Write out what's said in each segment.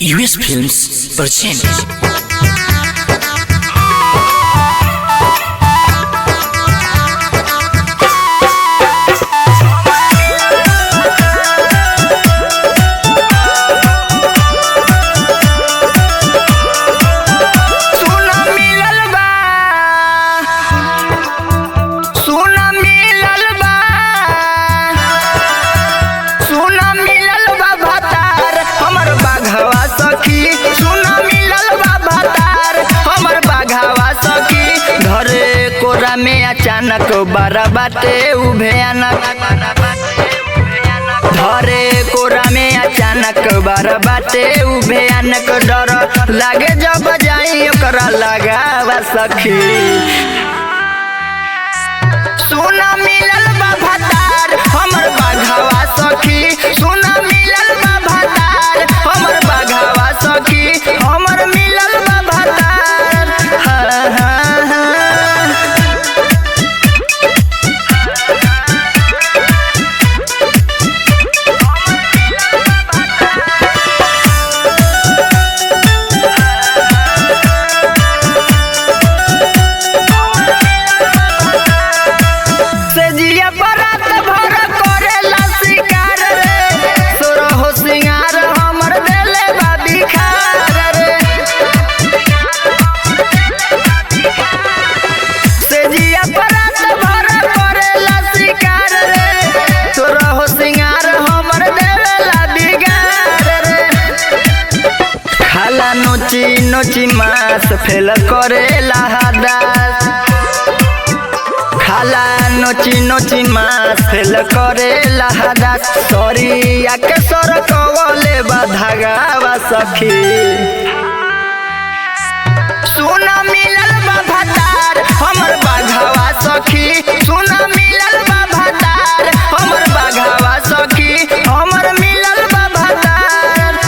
US Films present में अचानक बारा बाटे भयानक धरे कोरा में अचानक बारा बाटे भयानक डर लागे जब जाई ओकरा लगावा सखी सोना मिलल बा भतार हमर बाघावा सखी सोना मिलल बा भतार हमर बाघावा सखी हमर मिलल बा भतार नोची नोची मास फेल करेला हदास खाला नोची नोची मास फेल करेला हदास सरिया के सर कवले धागावा सखी सोना मिलल बा भतार हमर बाघावा सखी सोना मिलल बा भतार हमर बाघावा सखी हमर मिलल बा भतार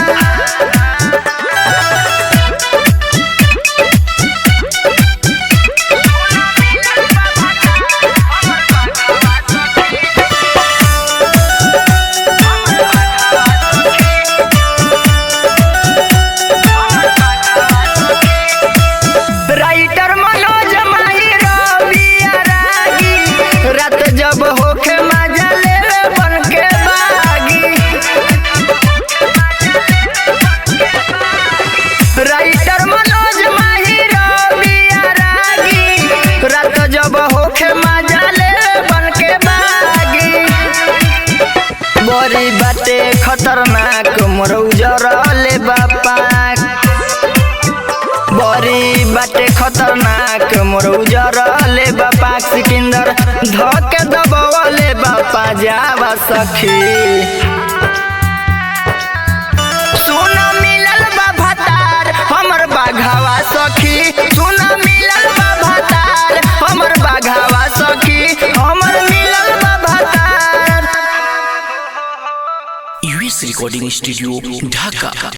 जब होके मजा ले बन के बागी राइटर मनोज माहिर बिया रागी रात जब होके मजा ले बन के बागी बड़ी बाटे खतरनाक मोर उजरले बापा बड़ी बाटे खतरनाक मोर उजरले बापा सिकंदर धके दबवले बापा जावा सखी सोना मिलल बा भतार हमर बाघावा सखी सोना मिलल बा भतार हमर बाघावा सखी हमर मिलल बा भतार US Recording Studio, Dhaka।